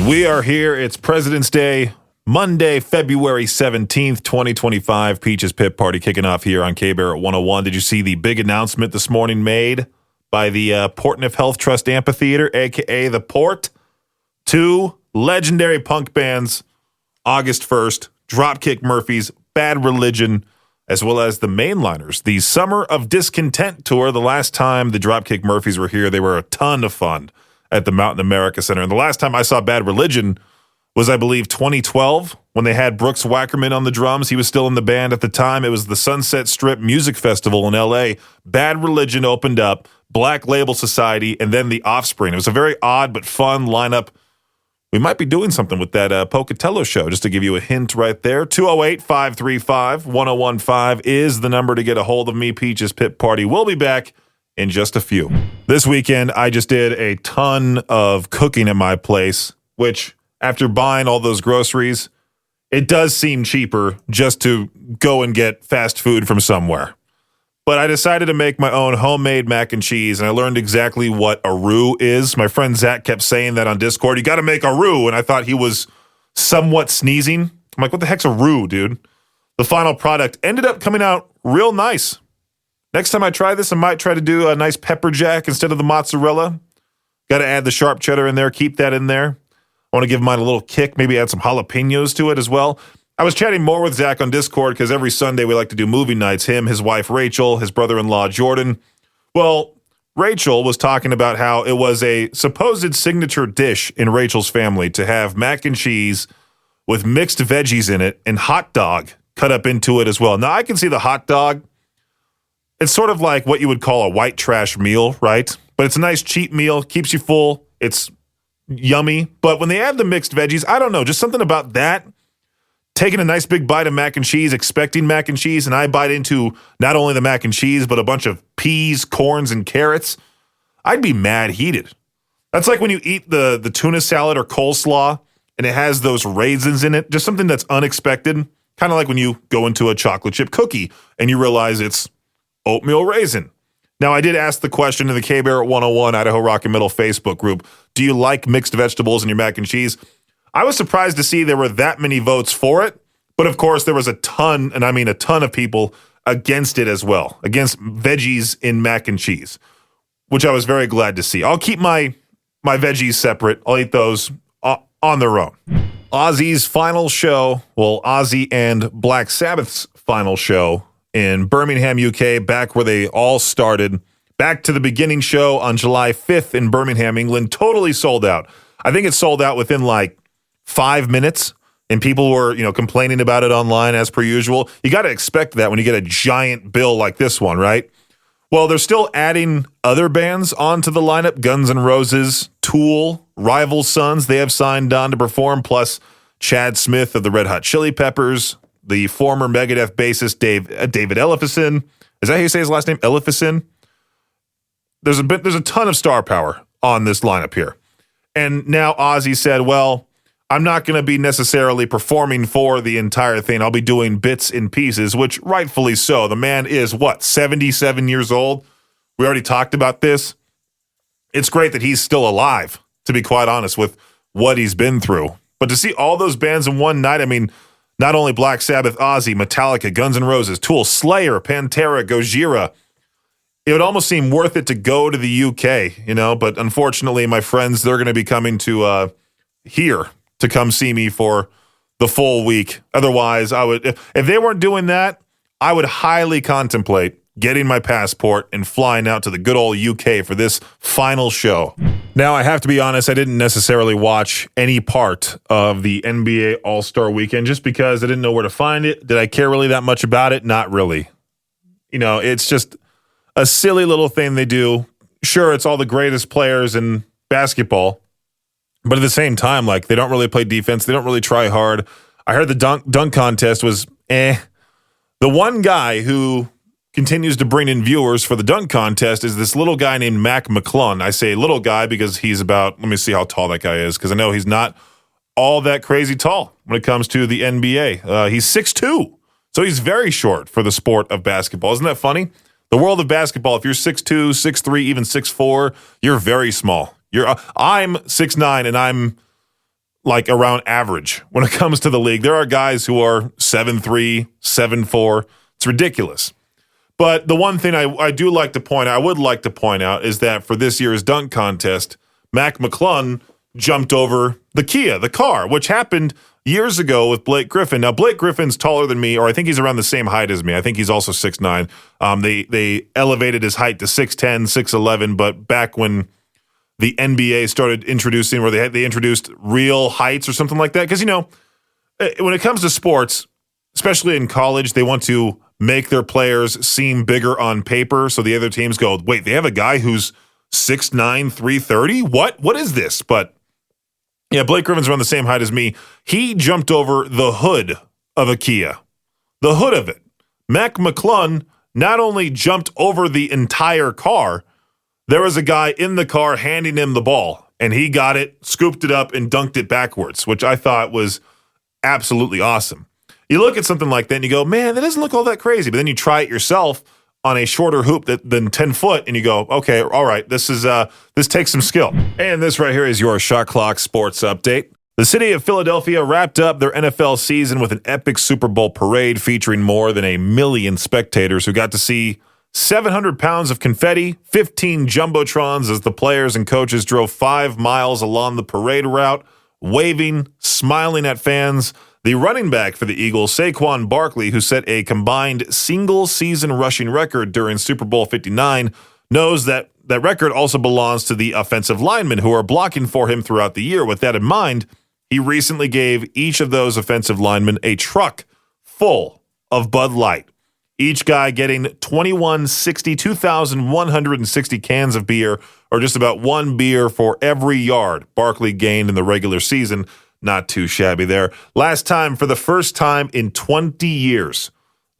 And we are here. It's President's Day, Monday, February 17th, 2025. Peach's Pit Party kicking off here on K-Bear at 101. Did you see the big announcement this morning made by the Portneuf Health Trust Amphitheater, a.k.a. the Port? 2 legendary punk bands, August 1st, Dropkick Murphys, Bad Religion, as well as the Mainliners. The Summer of Discontent Tour. The last time the Dropkick Murphys were here, they were a ton of fun at the Mountain America Center. And the last time I saw Bad Religion was, I believe, 2012, when they had Brooks Wackerman on the drums. He was still in the band at the time. It was the Sunset Strip Music Festival in L.A. Bad Religion opened up, Black Label Society, and then The Offspring. It was a very odd but fun lineup. We might be doing something with that Pocatello show, just to give you a hint right there. 208-535-1015 is the number to get a hold of me. Peach's Pit Party. We'll be back in just a few. This weekend, I just did a ton of cooking at my place, which, after buying all those groceries, it does seem cheaper just to go and get fast food from somewhere. But I decided to make my own homemade mac and cheese, and I learned exactly what a roux is. My friend Zach kept saying that on Discord. You got to make a roux, and I thought he was somewhat sneezing. I'm like, what the heck's a roux, dude? The final product ended up coming out real nice. Next time I try this, I might try to do a nice pepper jack instead of the mozzarella. Got to add the sharp cheddar in there, keep that in there. I want to give mine a little kick, maybe add some jalapenos to it as well. I was chatting more with Zach on Discord because every Sunday we like to do movie nights. Him, his wife Rachel, his brother-in-law Jordan. Well, Rachel was talking about how it was a supposed signature dish in Rachel's family to have mac and cheese with mixed veggies in it and hot dog cut up into it as well. Now, I can see the hot dog. It's sort of like what you would call a white trash meal, right? But it's a nice cheap meal, keeps you full. It's yummy. But when they add the mixed veggies, I don't know, just something about that. Taking a nice big bite of mac and cheese, expecting mac and cheese, and I bite into not only the mac and cheese, but a bunch of peas, corns, and carrots. I'd be mad heated. That's like when you eat the tuna salad or coleslaw, and it has those raisins in it, just something that's unexpected. Kind of like when you go into a chocolate chip cookie, and you realize it's oatmeal raisin. Now, I did ask the question in the K-Bear at 101 Idaho Rock and Middle Facebook group, do you like mixed vegetables in your mac and cheese? I was surprised to see there were that many votes for it, but of course there was a ton, and I mean a ton of people against it as well, against veggies in mac and cheese, which I was very glad to see. I'll keep my veggies separate. I'll eat those on their own. Ozzy's final show, well, Ozzy and Black Sabbath's final show in Birmingham, UK, back where they all started. Back to the beginning show on July 5th in Birmingham, England, totally sold out. I think it sold out within like 5 minutes, and people were, complaining about it online as per usual. You got to expect that when you get a giant bill like this one, right? Well, they're still adding other bands onto the lineup. Guns N' Roses, Tool, Rival Sons, they have signed on to perform, plus Chad Smith of the Red Hot Chili Peppers, the former Megadeth bassist David Ellefson. Is that how you say his last name? Ellefson? There's a ton of star power on this lineup here. And now Ozzy said, well, I'm not going to be necessarily performing for the entire thing. I'll be doing bits and pieces, which rightfully so. The man is, 77 years old? We already talked about this. It's great that he's still alive, to be quite honest, with what he's been through. But to see all those bands in one night, I mean, not only Black Sabbath, Ozzy, Metallica, Guns N' Roses, Tool, Slayer, Pantera, Gojira, it would almost seem worth it to go to the UK, but unfortunately, my friends, they're going to be coming to here to come see me for the full week. Otherwise, I would, if they weren't doing that, I would highly contemplate getting my passport and flying out to the good old UK for this final show. Now, I have to be honest, I didn't necessarily watch any part of the NBA All-Star Weekend just because I didn't know where to find it. Did I care really that much about it? Not really. It's just a silly little thing they do. Sure, it's all the greatest players in basketball, but at the same time, they don't really play defense. They don't really try hard. I heard the dunk contest was The one guy who continues to bring in viewers for the dunk contest is this little guy named McClung. I say little guy because he's about, let me see how tall that guy is, because I know he's not all that crazy tall when it comes to the NBA. He's 6'2", so he's very short for the sport of basketball. Isn't that funny? The world of basketball, if you're 6'2", 6'3", even 6'4", you're very small. I'm 6'9", and I'm like around average when it comes to the league. There are guys who are 7'3", 7'4". It's ridiculous. But the one thing I would like to point out is that for this year's dunk contest, McClung jumped over the car, which happened years ago with Blake Griffin. Now, Blake Griffin's taller than me, or I think he's around the same height as me. I think he's also 6'9". They elevated his height to 6'10", 6'11", but back when the NBA started introducing, where they introduced real heights or something like that, because, you know, when it comes to sports, especially in college, they want to make their players seem bigger on paper, so the other teams go, wait, they have a guy who's 6'9", 330? What is this? But yeah, Blake Griffin's around the same height as me. He jumped over the hood of a Kia. The hood of it. McClung not only jumped over the entire car, there was a guy in the car handing him the ball, and he got it, scooped it up, and dunked it backwards, which I thought was absolutely awesome. You look at something like that and you go, man, that doesn't look all that crazy. But then you try it yourself on a shorter hoop than 10 foot, and you go, okay, all right, this takes some skill. And this right here is your Shot Clock Sports Update. The city of Philadelphia wrapped up their NFL season with an epic Super Bowl parade featuring more than 1 million spectators who got to see 700 pounds of confetti, 15 jumbotrons as the players and coaches drove 5 miles along the parade route, waving, smiling at fans. The running back for the Eagles, Saquon Barkley, who set a combined single-season rushing record during Super Bowl 59, knows that that record also belongs to the offensive linemen who are blocking for him throughout the year. With that in mind, he recently gave each of those offensive linemen a truck full of Bud Light, each guy getting 2,160 cans of beer, or just about 1 beer for every yard Barkley gained in the regular season. Not too shabby there. Last time, for the first time in 20 years,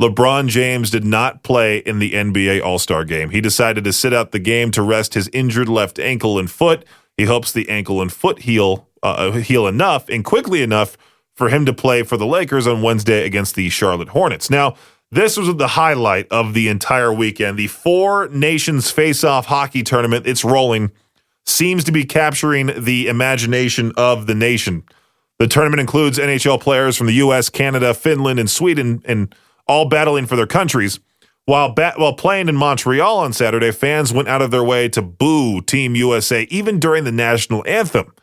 LeBron James did not play in the NBA All-Star Game. He decided to sit out the game to rest his injured left ankle and foot. He hopes the ankle and foot heal enough and quickly enough for him to play for the Lakers on Wednesday against the Charlotte Hornets. Now, this was the highlight of the entire weekend. The Four Nations Face-Off Hockey Tournament, it's rolling, seems to be capturing the imagination of the nation. The tournament includes NHL players from the U.S., Canada, Finland, and Sweden, and all battling for their countries. While playing in Montreal on Saturday, fans went out of their way to boo Team USA, even during the national anthem.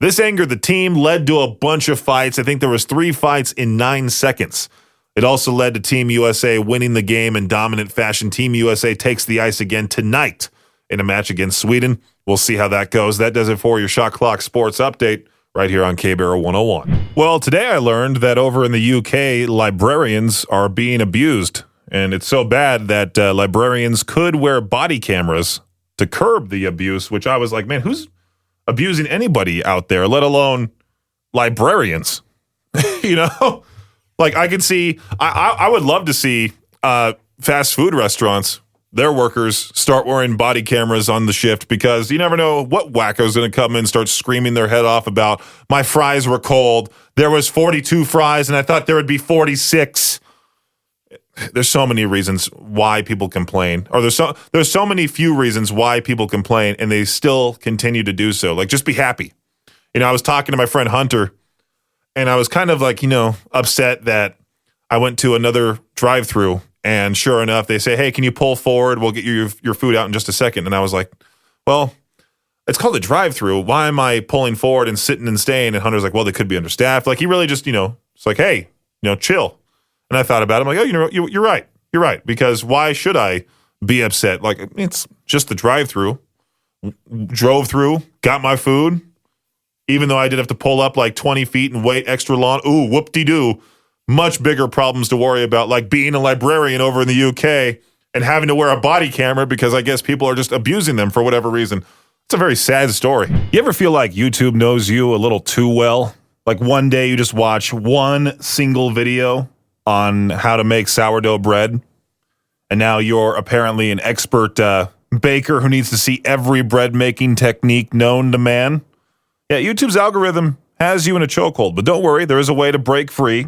This angered the team, led to a bunch of fights. I think there was 3 fights in 9 seconds. It also led to Team USA winning the game in dominant fashion. Team USA takes the ice again tonight in a match against Sweden. We'll see how that goes. That does it for your Shot Clock Sports Update right here on K-Barrel 101. Well, today I learned that over in the UK, librarians are being abused. And it's so bad that librarians could wear body cameras to curb the abuse, which I was like, man, who's abusing anybody out there, let alone librarians? You know? Like, I could see, I would love to see fast food restaurants, their workers start wearing body cameras on the shift, because you never know what wacko's going to come in and start screaming their head off about, my fries were cold, there was 42 fries and I thought there would be 46. There's so many reasons why people complain, or there's so many few reasons why people complain and they still continue to do so. Like, just be happy. You know, I was talking to my friend Hunter, and I was kind of like, you know, upset that I went to another drive-through, and sure enough, they say, hey, can you pull forward? We'll get your food out in just a second. And I was like, well, it's called a drive-through. Why am I pulling forward and sitting and staying? And Hunter's like, well, they could be understaffed. Like, he really just, you know, it's like, hey, you know, chill. And I thought about it. I'm like, oh, you know, you're right. You're right. Because why should I be upset? Like, it's just the drive-through. Drove through, got my food, even though I did have to pull up like 20 feet and wait extra long. Ooh, whoop-de-doo. Much bigger problems to worry about, like being a librarian over in the UK and having to wear a body camera because I guess people are just abusing them for whatever reason. It's a very sad story. You ever feel like YouTube knows you a little too well? Like, one day you just watch one single video on how to make sourdough bread, and now you're apparently an expert baker who needs to see every bread-making technique known to man. Yeah, YouTube's algorithm has you in a chokehold, but don't worry, there is a way to break free.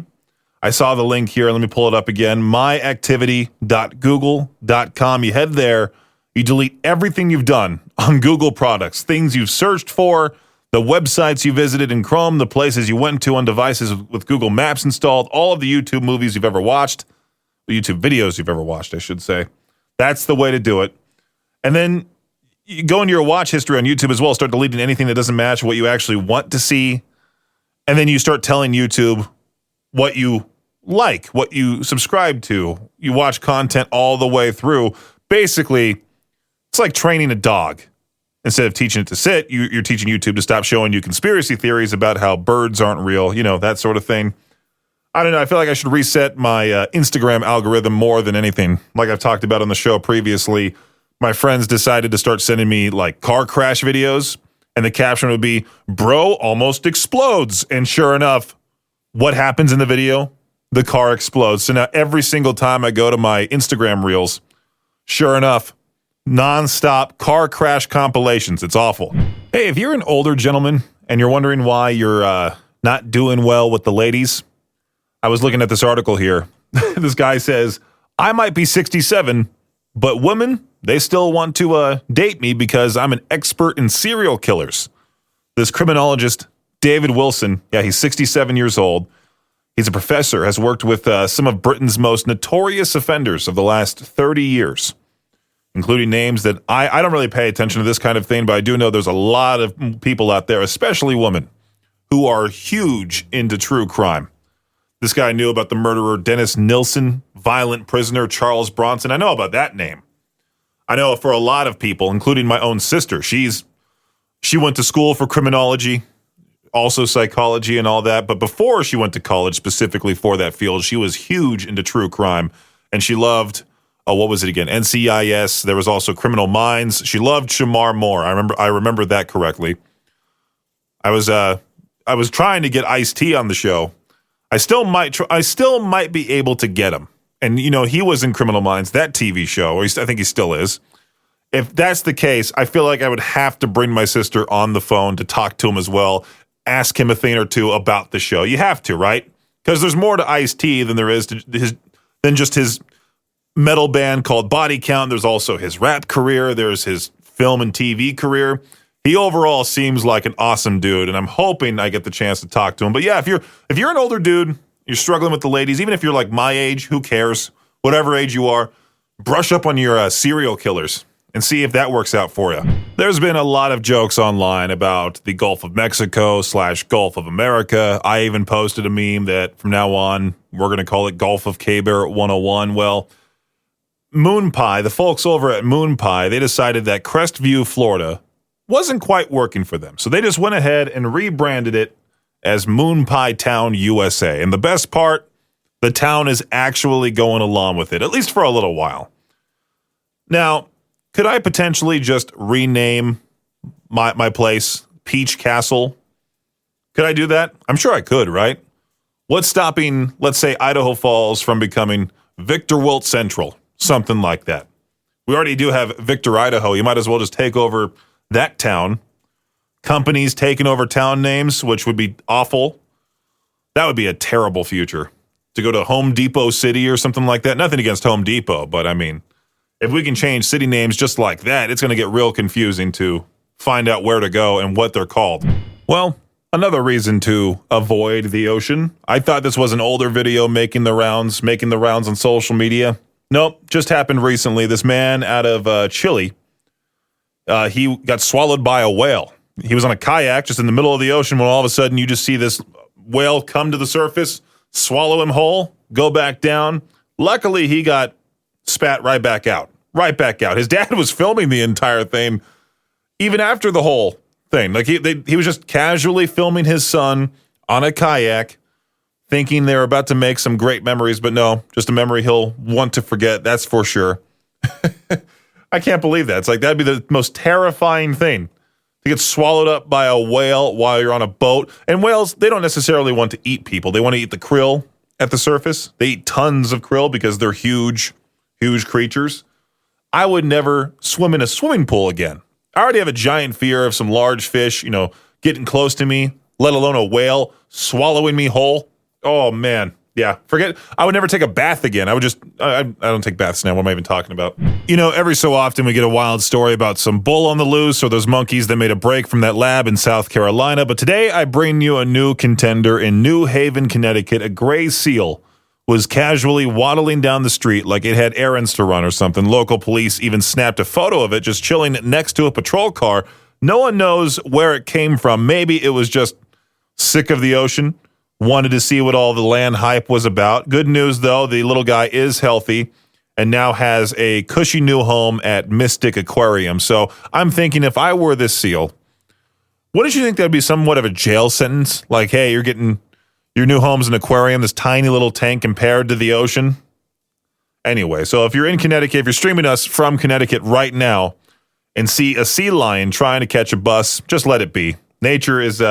I saw the link here. Let me pull it up again. myactivity.google.com. You head there. You delete everything you've done on Google products, things you've searched for, the websites you visited in Chrome, the places you went to on devices with Google Maps installed, all of the YouTube movies you've ever watched, the YouTube videos you've ever watched, I should say. That's the way to do it. And then you go into your watch history on YouTube as well, start deleting anything that doesn't match what you actually want to see. And then you start telling YouTube what you like, what you subscribe to. You watch content all the way through. Basically, it's like training a dog. Instead of teaching it to sit, you're teaching YouTube to stop showing you conspiracy theories about how birds aren't real, that sort of thing. I don't know. I feel like I should reset my Instagram algorithm more than anything. Like I've talked about on the show previously, my friends decided to start sending me like car crash videos, and the caption would be, "Bro almost explodes." And sure enough, what happens in the video? The car explodes. So now every single time I go to my Instagram reels, sure enough, non-stop car crash compilations. It's awful. Hey, if you're an older gentleman and you're wondering why you're not doing well with the ladies, I was looking at this article here. This guy says, I might be 67, but women, they still want to date me because I'm an expert in serial killers. This criminologist, David Wilson, he's 67 years old. He's a professor, has worked with some of Britain's most notorious offenders of the last 30 years. Including names that I don't really pay attention to this kind of thing, but I do know there's a lot of people out there, especially women, who are huge into true crime. This guy knew about the murderer Dennis Nilsen, violent prisoner Charles Bronson. I know about that name. I know for a lot of people, including my own sister, she went to school for criminology, also psychology and all that. But before she went to college specifically for that field, she was huge into true crime, and she loved what was it again? NCIS. There was also Criminal Minds. She loved Shamar Moore. I remember that correctly. I was trying to get Ice-T on the show. I still might be able to get him. And he was in Criminal Minds, that TV show. Or I think he still is. If that's the case, I feel like I would have to bring my sister on the phone to talk to him as well. Ask him a thing or two about the show. You have to, right? Because there's more to Ice-T than there is than just his metal band called Body Count. There's also his rap career. There's his film and TV career. He overall seems like an awesome dude, and I'm hoping I get the chance to talk to him. But yeah, if you're an older dude, you're struggling with the ladies, even if you're like my age, who cares? Whatever age you are, brush up on your serial killers and see if that works out for you. There's been a lot of jokes online about the Gulf of Mexico / Gulf of America. I even posted a meme that from now on, we're going to call it Gulf of K-Bear 101. Well, Moon Pie, the folks over at Moon Pie, they decided that Crestview, Florida wasn't quite working for them. So they just went ahead and rebranded it as Moon Pie Town, USA. And the best part, the town is actually going along with it, at least for a little while. Now, could I potentially just rename my place Peach Castle? Could I do that? I'm sure I could, right? What's stopping, let's say, Idaho Falls from becoming Victor Wilt Central? Something like that. We already do have Victor, Idaho. You might as well just take over that town. Companies taking over town names, which would be awful. That would be a terrible future. To go to Home Depot City or something like that. Nothing against Home Depot, but I mean, if we can change city names just like that, it's going to get real confusing to find out where to go and what they're called. Well, another reason to avoid the ocean. I thought this was an older video making the rounds on social media. Nope, just happened recently. This man out of Chile, he got swallowed by a whale. He was on a kayak just in the middle of the ocean when all of a sudden you just see this whale come to the surface, swallow him whole, go back down. Luckily, he got spat right back out. His dad was filming the entire thing, even after the whole thing. Like he was just casually filming his son on a kayak, thinking they were about to make some great memories, but no, just a memory he'll want to forget, that's for sure. I can't believe that. It's like that'd be the most terrifying thing, to get swallowed up by a whale while you're on a boat. And whales, they don't necessarily want to eat people. They want to eat the krill at the surface. They eat tons of krill because they're huge creatures. I would never swim in a swimming pool again. I already have a giant fear of some large fish, getting close to me, let alone a whale swallowing me whole. Oh, man. Yeah, forget. I would never take a bath again. I would just. I don't take baths now. What am I even talking about? You know, every so often we get a wild story about some bull on the loose or those monkeys that made a break from that lab in South Carolina. But today I bring you a new contender in New Haven, Connecticut. A gray seal was casually waddling down the street like it had errands to run or something. Local police even snapped a photo of it just chilling next to a patrol car. No one knows where it came from. Maybe it was just sick of the ocean. Wanted to see what all the land hype was about. Good news, though, the little guy is healthy and now has a cushy new home at Mystic Aquarium. So I'm thinking if I were this seal, wouldn't you think that'd be somewhat of a jail sentence? Like, hey, you're getting your new home's an aquarium, this tiny little tank compared to the ocean. Anyway, so if you're in Connecticut, if you're streaming us from Connecticut right now and see a sea lion trying to catch a bus, just let it be. Nature is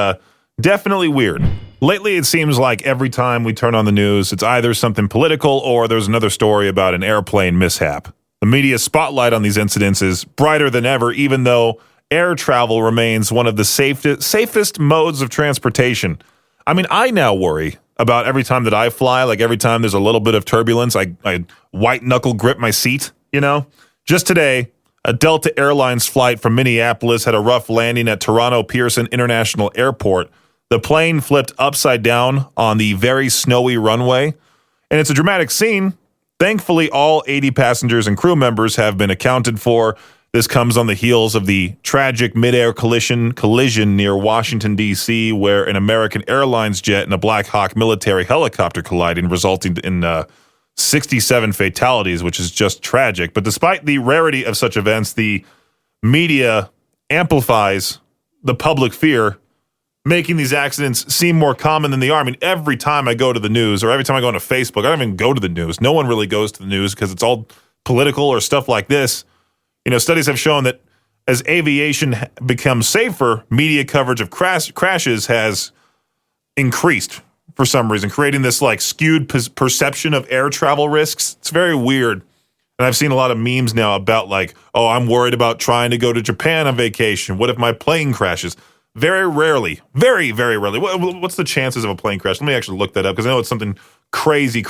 definitely weird. Lately, it seems like every time we turn on the news, it's either something political or there's another story about an airplane mishap. The media spotlight on these incidents is brighter than ever, even though air travel remains one of the safest modes of transportation. I mean, I now worry about every time that I fly, like every time there's a little bit of turbulence, I white-knuckle grip my seat, you know? Just today, a Delta Airlines flight from Minneapolis had a rough landing at Toronto Pearson International Airport. The plane flipped upside down on the very snowy runway, and it's a dramatic scene. Thankfully, all 80 passengers and crew members have been accounted for. This comes on the heels of the tragic mid-air collision near Washington, D.C., where an American Airlines jet and a Black Hawk military helicopter colliding, resulting in 67 fatalities, which is just tragic. But despite the rarity of such events, the media amplifies the public fear, making these accidents seem more common than they are. I mean, every time I go to the news or every time I go onto Facebook, I don't even go to the news. No one really goes to the news because it's all political or stuff like this. You know, studies have shown that as aviation becomes safer, media coverage of crashes has increased for some reason, creating this like skewed perception of air travel risks. It's very weird. And I've seen a lot of memes now about like, oh, I'm worried about trying to go to Japan on vacation. What if my plane crashes? Very rarely, very, very rarely. What's the chances of a plane crash? Let me actually look that up because I know it's something crazy.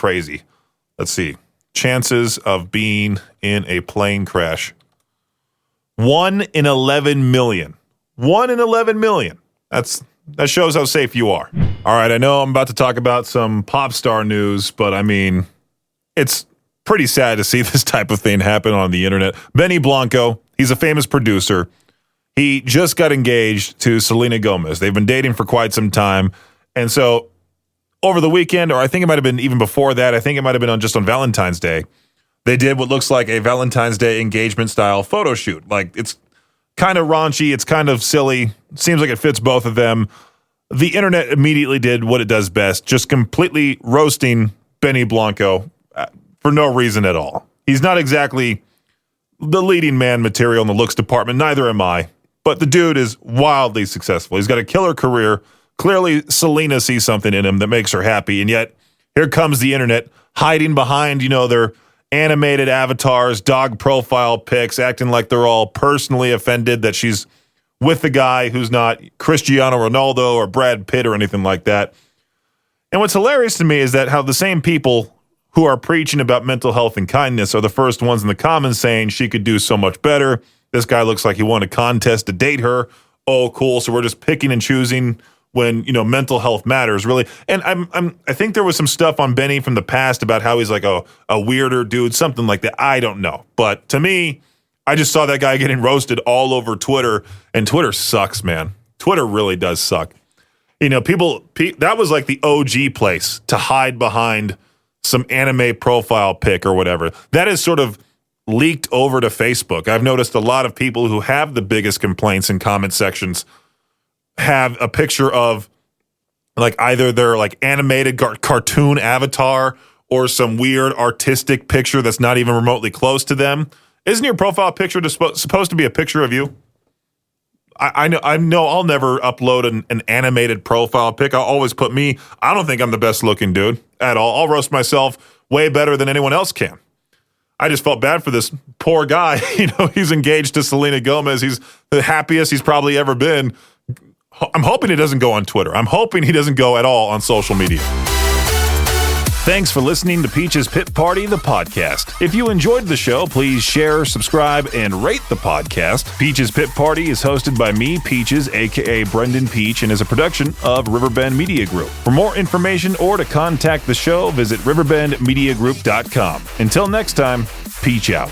Let's see. Chances of being in a plane crash. 1 in 11 million. 1 in 11 million. That shows how safe you are. All right, I know I'm about to talk about some pop star news, but I mean, it's pretty sad to see this type of thing happen on the internet. Benny Blanco, he's a famous producer. He just got engaged to Selena Gomez. They've been dating for quite some time. And so over the weekend, or I think it might have been even before that, I think it might have been just on Valentine's Day, they did what looks like a Valentine's Day engagement style photo shoot. Like it's kind of raunchy. It's kind of silly. Seems like it fits both of them. The internet immediately did what it does best, just completely roasting Benny Blanco for no reason at all. He's not exactly the leading man material in the looks department. Neither am I. But the dude is wildly successful. He's got a killer career. Clearly, Selena sees something in him that makes her happy. And yet, here comes the internet hiding behind, you know, their animated avatars, dog profile pics, acting like they're all personally offended that she's with the guy who's not Cristiano Ronaldo or Brad Pitt or anything like that. And what's hilarious to me is that how the same people who are preaching about mental health and kindness are the first ones in the comments saying she could do so much better. This guy looks like he won a contest to date her. Oh, cool. So we're just picking and choosing when, you know, mental health matters, really. And I think there was some stuff on Benny from the past about how he's like a weirder dude, something like that. I don't know. But to me, I just saw that guy getting roasted all over Twitter, and Twitter sucks, man. Twitter really does suck. You know, that was like the OG place to hide behind some anime profile pic or whatever. That is sort of leaked over to Facebook. I've noticed a lot of people who have the biggest complaints in comment sections have a picture of like either their like animated cartoon avatar or some weird artistic picture that's not even remotely close to them. Isn't your profile picture supposed to be a picture of you? I know I'll never upload an animated profile pic. I'll always put me. I don't think I'm the best looking dude at all. I'll roast myself way better than anyone else can. I just felt bad for this poor guy. You know, he's engaged to Selena Gomez. He's the happiest he's probably ever been. I'm hoping he doesn't go on Twitter. I'm hoping he doesn't go at all on social media. Thanks for listening to Peach's Pit Party, the podcast. If you enjoyed the show, please share, subscribe, and rate the podcast. Peach's Pit Party is hosted by me, Peaches, aka Brendan Peach, and is a production of Riverbend Media Group. For more information or to contact the show, visit riverbendmediagroup.com. Until next time, Peach out.